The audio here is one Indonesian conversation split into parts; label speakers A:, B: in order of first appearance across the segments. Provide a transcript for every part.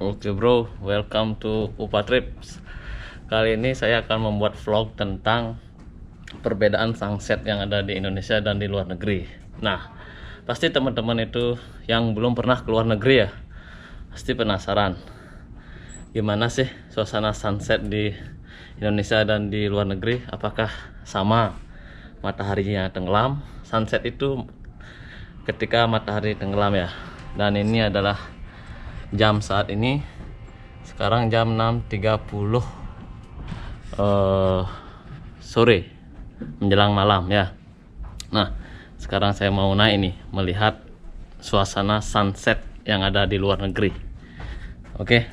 A: Oke bro, welcome to Upa Trips. Kali ini saya akan membuat vlog tentang perbedaan sunset yang ada di Indonesia dan di luar negeri. Nah, pasti teman-teman itu yang belum pernah ke luar negeri ya, pasti penasaran gimana sih suasana sunset di Indonesia dan di luar negeri. Apakah sama mataharinya tenggelam? Sunset itu ketika matahari tenggelam ya. Dan ini adalah jam saat ini, sekarang jam 6.30 sore menjelang malam ya. Nah, sekarang saya mau naik ini melihat suasana sunset yang ada di luar negeri. Oke,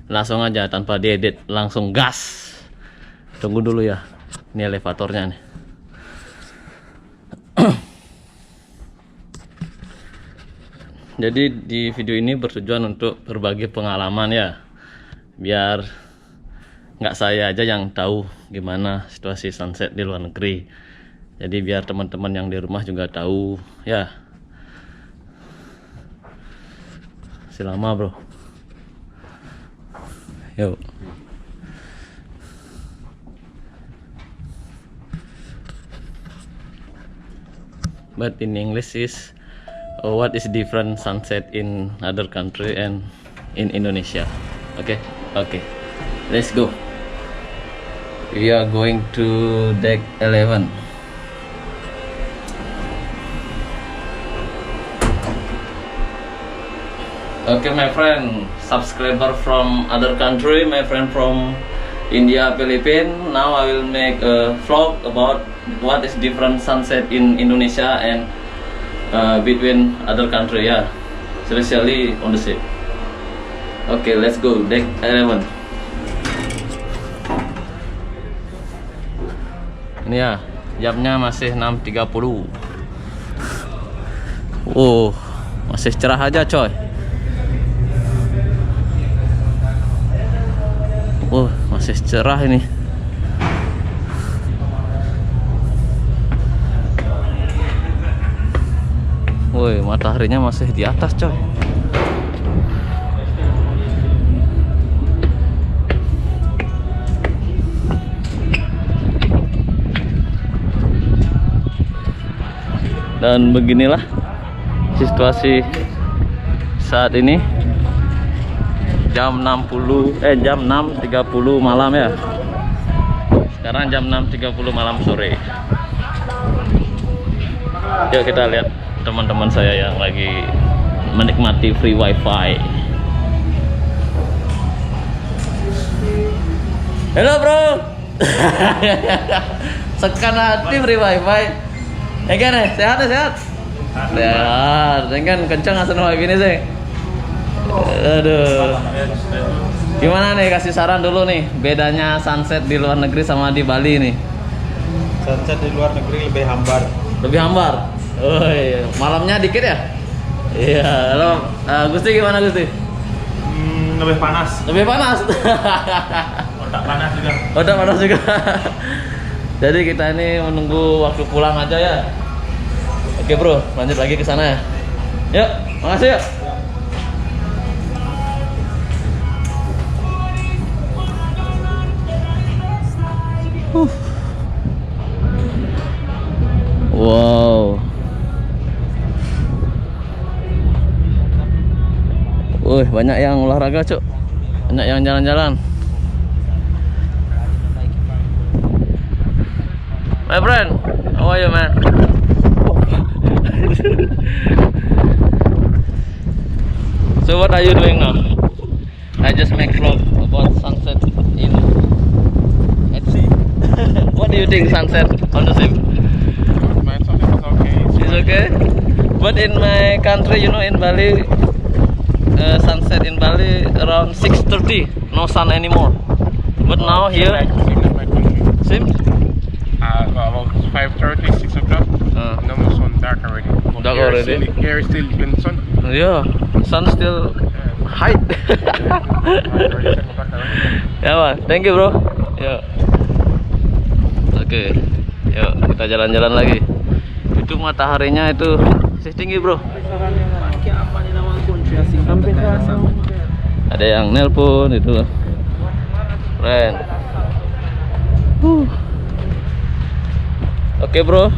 A: langsung aja tanpa diedit, langsung gas. Tunggu dulu ya, ini elevatornya nih. Jadi di video ini bertujuan untuk berbagi pengalaman ya, biar nggak saya aja yang tahu gimana situasi sunset di luar negeri. Jadi biar teman-teman yang di rumah juga tahu ya. Silama bro. Yuk. But in English is what is different sunset in other country and in Indonesia. Okay, let's go. We are going to deck 11. Okay, my friend, subscriber from other country, my friend from India, Philippines. Now I will make a vlog about what is different sunset in Indonesia and between other country ya, especially on the ship. Okay, let's go deck 11. Ini ya, jamnya masih 6.30. Masih cerah aja coy. Masih cerah ini. Woi, mataharinya masih di atas coy. Dan beginilah situasi saat ini, jam 6.30 malam ya. Sekarang jam 6.30 malam sore. Yuk kita lihat teman-teman saya yang lagi menikmati free wifi. Halo bro. Sekan hati free wifi. Kan sehat. Sehat. Kan kencang asal wifi ini sih. Aduh. Gimana nih, kasih saran dulu nih, bedanya sunset di luar negeri sama di Bali nih.
B: Sunset di luar negeri lebih hambar.
A: Lebih hambar. Malamnya dikit ya? Iya, halo. Gusti gimana Gusti?
B: Lebih panas.
A: Lebih panas.
B: Otak panas juga.
A: Otak panas juga. Jadi kita ini menunggu waktu pulang aja ya. Oke bro, lanjut lagi ke sana ya. Yuk, makasih ya. Wow. Banyak yang olahraga, Cuk. Banyak yang jalan-jalan. My friend, how are you, man? So what are you doing now? I just make vlog about sunset in at sea. What do you think sunset on the ship?
B: Man, something is okay.
A: It's okay. But in my country, you know, in Bali, sunset in Bali around 6:30, no sun anymore. But now here, same.
B: About 5:30, 6 o'clock. No more sun, dark already.
A: Dark already?
B: Here is still in sun.
A: Yeah, sun still high. Ya man, thank you bro. Ya. Oke, yuk kita jalan-jalan lagi. Itu mataharinya itu masih tinggi bro. Ada yang nelpon itu. Keren. Oke bro,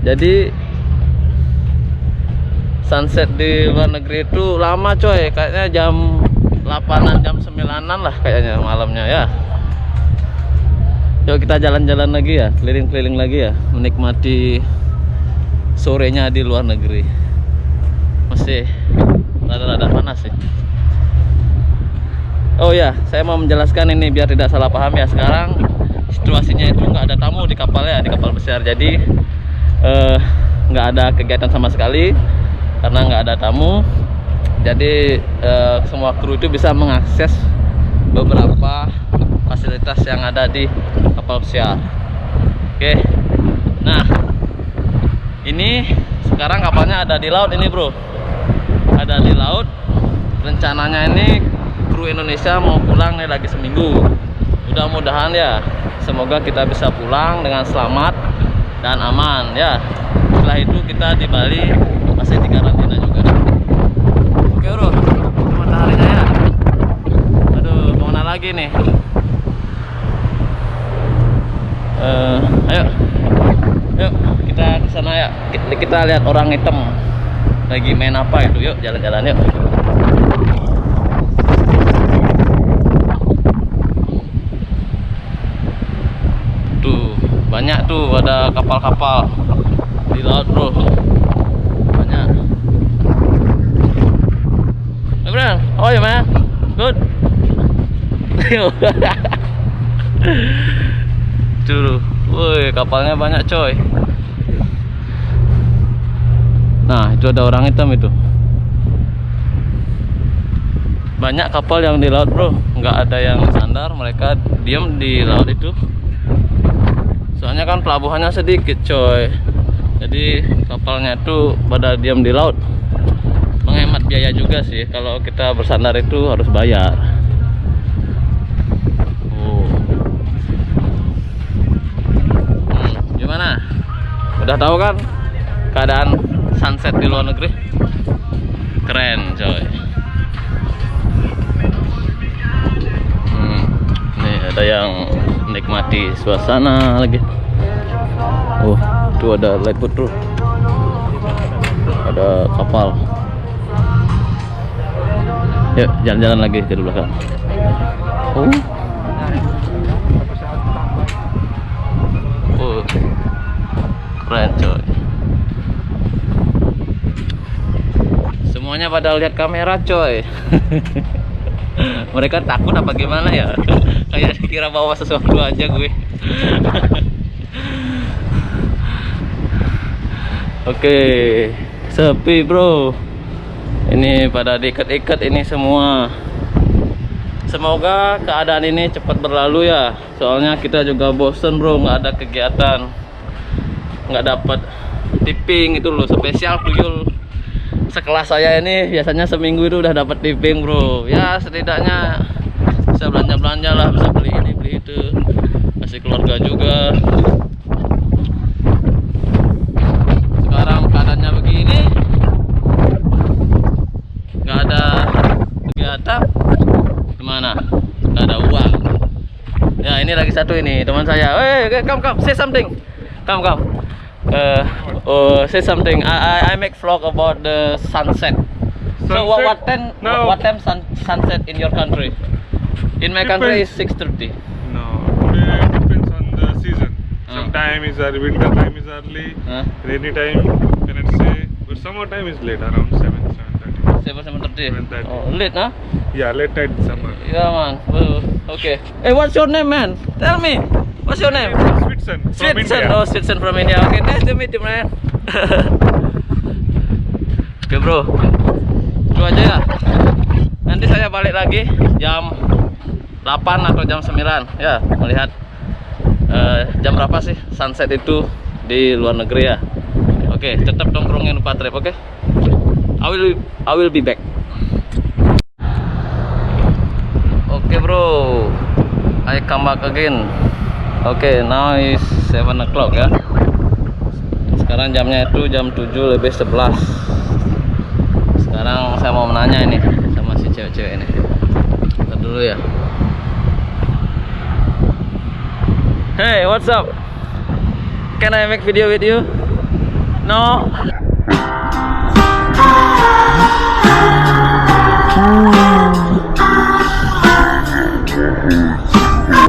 A: jadi sunset di luar negeri itu lama coy, kayaknya jam 8-an, jam 9-an lah kayaknya malamnya ya. Yuk kita jalan-jalan lagi ya, keliling-keliling lagi ya, menikmati sorenya di luar negeri. Masih rada-rada panas sih. Oh ya, saya mau menjelaskan ini biar tidak salah paham ya. Sekarang situasinya itu nggak ada tamu di kapal ya, di kapal besar. Jadi nggak ada kegiatan sama sekali karena nggak ada tamu. Jadi semua kru itu bisa mengakses beberapa fasilitas yang ada di kapal pesiar. Oke, nah ini sekarang kapalnya ada di laut ini bro, ada di laut. Rencananya ini kru Indonesia mau pulang nih lagi seminggu. Mudah-mudahan ya, semoga kita bisa pulang dengan selamat dan aman ya. Setelah itu kita di Bali masih di karantina juga. Oke bro, mataharinya ya. Aduh, kemana lagi nih? Ayo, yuk kita ke sana ya. Kita lihat orang hitam lagi main apa itu. Yuk jalan-jalan yuk. Tuh banyak tuh, ada kapal-kapal di laut bro, banyak. Hey Brian, how are you man? Good. Tuh, woi kapalnya banyak coy. Nah itu ada orang hitam itu. Banyak kapal yang di laut bro, nggak ada yang sandar, mereka diam di laut itu. Soalnya kan pelabuhannya sedikit coy, jadi kapalnya itu pada diam di laut. Menghemat biaya juga sih, kalau kita bersandar itu harus bayar. Gimana? Udah tahu kan keadaan sunset di luar negeri? Keren coy. Nih ada yang menikmati suasana lagi. Oh, tuh ada liput tuh. Ada kapal. Yuk, jalan-jalan lagi ke belakang. Oh. Oh. Keren coy. Semuanya pada lihat kamera coy. Mereka takut apa gimana ya? Kayak dikira bawa sesuatu aja gue. Oke, sepi bro. Ini pada diikat-ikat ini semua. Semoga keadaan ini cepat berlalu ya. Soalnya kita juga bosen bro, nggak ada kegiatan, nggak dapat tipping itu loh, spesial tuyul. Sekelas saya ini biasanya seminggu itu udah dapat tipping bro. Ya setidaknya bisa belanja-belanja lah, bisa beli ini beli itu, kasih keluarga juga. Sekarang keadaannya begini, nggak ada kegiatan, gimana? Nggak ada uang. Ya ini lagi satu ini teman saya. Come, say something. Come. Say something. I make vlog about the sunset. So what time sunset in your country? In my country is 6:30.
B: No, today depends on the season. Sometime is early, winter time is early, rainy time, can I say, but summer time is late, around 7:30.
A: 7:30. Oh, late, huh?
B: Yeah, late night summer.
A: Yeah, man. Okay. Hey, what's your name, man? Tell me. What's your name?
B: Switson from
A: Switson.
B: India.
A: Oh, Switson from India. Okay, nice to meet you, man. Oke, bro. Itu aja ya. Nanti saya balik lagi jam 8 atau jam 9 ya, melihat jam berapa sih sunset itu di luar negeri ya. Oke, tetap nongkrongin Upatrip, oke? I will be back. Oke, bro. I come back again. Oke, now is 7 o'clock ya. Sekarang jamnya itu jam 7:11. Sekarang saya mau menanya ini sama si cewek-cewek ini. dulu ya. Hey, what's up? Can I make video with you? No.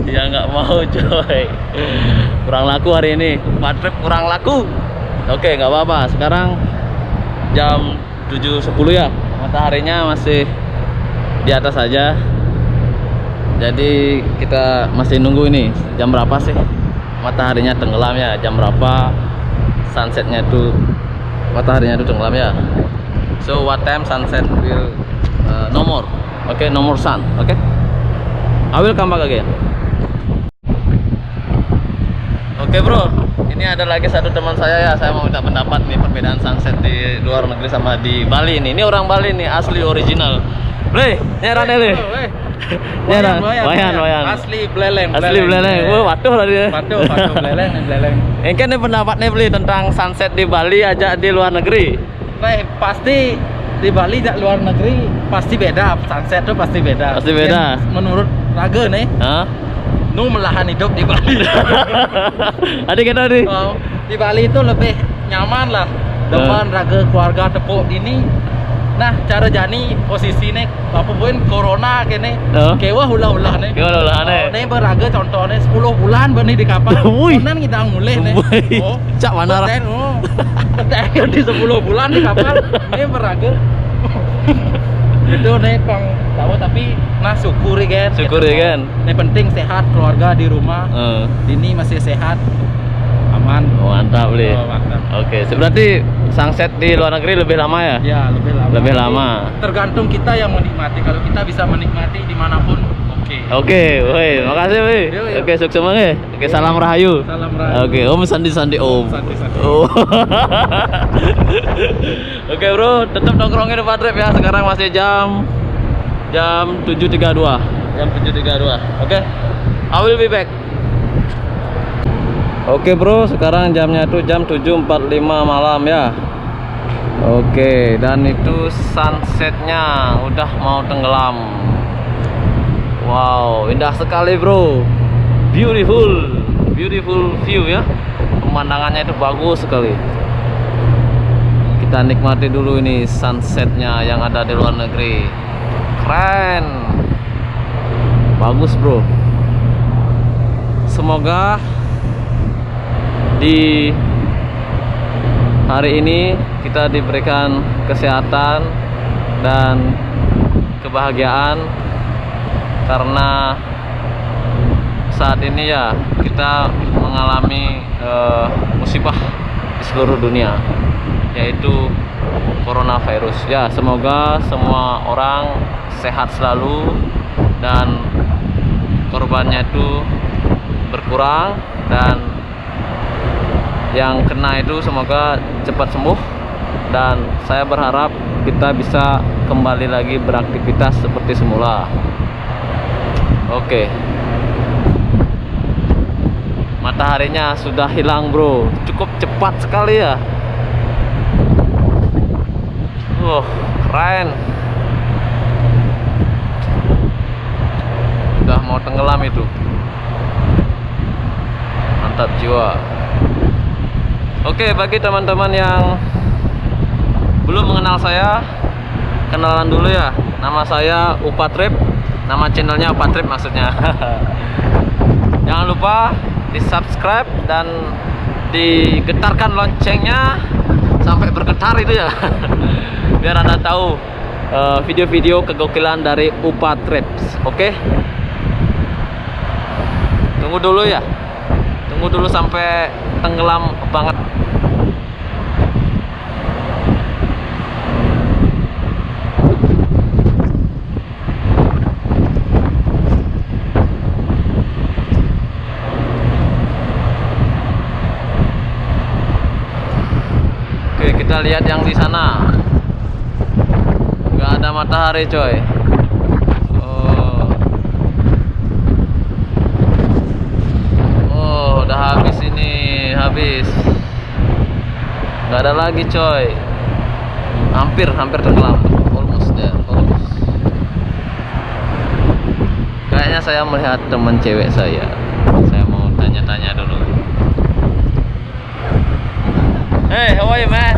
A: Ya nggak mau coy. Kurang laku hari ini. Upatrip kurang laku. Oke, nggak apa-apa. Sekarang jam 7.10 ya. Mataharinya masih di atas saja. Jadi kita masih nunggu ini jam berapa sih mataharinya tenggelam ya, jam berapa sunsetnya itu mataharinya itu tenggelam ya. So what time sunset will no more, okay, no more sun, okay, I will come back again. Oke bro, ini ada lagi satu teman saya ya, saya mau minta pendapat nih perbedaan sunset di luar negeri sama di Bali nih. Ini orang Bali nih, asli original. Bre, nyeran nih. Nyeran, wayan.
C: Asli beleleng.
A: Wah, waduh lah dia.
C: Waduh, beleleng.
A: Ini kan pendapatnya beli tentang sunset di Bali aja di luar negeri.
C: Baik, pasti di Bali dan luar negeri pasti beda. Sunset tuh pasti beda.
A: Pasti beda.
C: Yang menurut Raga nih,
A: Hah?
C: nu melahan hidup di Bali.
A: Adik kita nih.
C: Oh, di Bali itu lebih nyaman lah. Depan Raga keluarga tepuk ini. Nah, cara jani posisi nih, apa pun corona kene, kewa hula-hula nih.
A: Kewa hula-hula nih.
C: Nih beraga contohnya 10 bulan benih di kapal. Konan kita mulai nih.
A: Oh, cak mana?
C: Betul di 10 bulan di kapal. Ini beraga. Itu nih pang tahu tapi nah syukuri kan.
A: Syukuri kan.
C: Ini penting sehat keluarga di rumah. Ini masih sehat. Aman.
A: Oh, mantap beli.
C: Oh, mantap.
A: Oke, berarti sunset di luar negeri lebih lama ya?
C: Ya, lebih lama.
A: Lebih lama.
C: Tergantung kita yang menikmati. Kalau kita bisa menikmati dimanapun, oke.
A: Oke, woi, makasih woi. Oke, sukses banget. Oke, salam rahayu.
C: Salam rahayu.
A: Oke, Om sandi Om.
C: Sandi.
A: Oh. Oke bro, tetap nongkrongin di Upatrip ya. Sekarang masih jam 7.32. Jam 7.32. Oke, I will be back. Oke bro, sekarang jamnya itu jam 7.45 malam ya. Oke, dan itu sunsetnya udah mau tenggelam. Wow, indah sekali bro. Beautiful view ya. Pemandangannya itu bagus sekali. Kita nikmati dulu ini sunsetnya yang ada di luar negeri. Keren. Bagus bro. Semoga di hari ini kita diberikan kesehatan dan kebahagiaan, karena saat ini ya kita mengalami musibah di seluruh dunia, yaitu coronavirus ya. Semoga semua orang sehat selalu dan korbannya itu berkurang, dan yang kena itu semoga cepat sembuh, dan saya berharap kita bisa kembali lagi beraktivitas seperti semula. Oke, mataharinya sudah hilang bro, cukup cepat sekali ya. Keren. Udah mau tenggelam itu. Mantap jiwa. Oke, bagi teman-teman yang belum mengenal saya, kenalan dulu ya. Nama saya Upatrip, nama channelnya Upatrip maksudnya. Jangan lupa di subscribe dan digetarkan loncengnya sampai bergetar itu ya. Biar Anda tahu video-video kegokilan dari Upatrip. Oke, tunggu dulu ya. Tunggu dulu sampai tenggelam banget. Oke, kita lihat yang di sana. Nggak ada matahari coy. Udah habis ini, habis. Nggak ada lagi coy. Hampir tenggelam. Almost there, almost. Selanjutnya saya melihat teman cewek saya. Saya mau tanya-tanya dulu. Hey, how are you, man?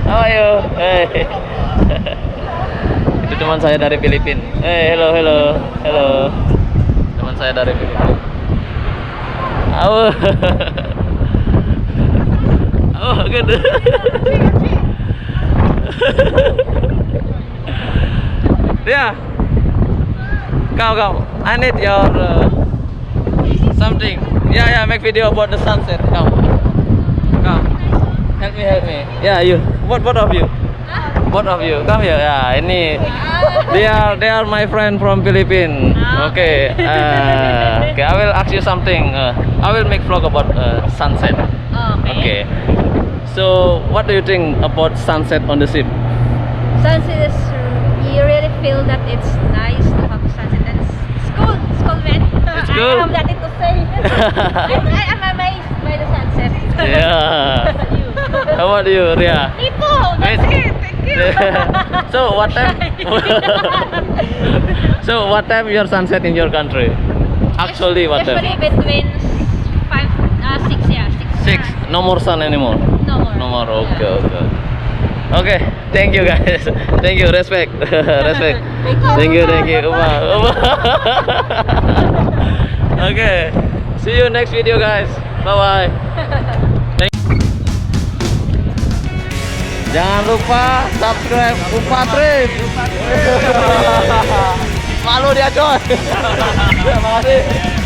A: How are you? Hey. Itu teman saya dari Filipina. Hey, hello, hello, hello. Teman saya dari Filipina. Oh, oh, good. Yeah. Come. I need your something. Yeah, make video about the sunset. Come. Help me. Yeah, you. What of you? Both of you, come here. Ya, ini they are my friend from Philippines. Okay. Okay, I will ask you something. I will make vlog about sunset. Okay. So, what do you think about sunset on the ship?
D: Sunset is, you really feel that it's nice to have a sunset. And it's cool, man.
A: It's cool.
D: I have nothing to say. I'm amazed by the sunset.
A: Yeah. How about you, Ria?
D: Me too. That's it. Thank you.
A: So what time? So what time your sunset in your country? Actually, what time?
D: Usually between 6, yeah.
A: 6. No more sun anymore.
D: No more.
A: No more. Okay. Okay. Thank you guys. Thank you. Respect. Respect. Thank you. Uma. Okay. See you next video, guys. Bye bye. Jangan lupa subscribe Upatrip. Malu dia coy. Terima kasih.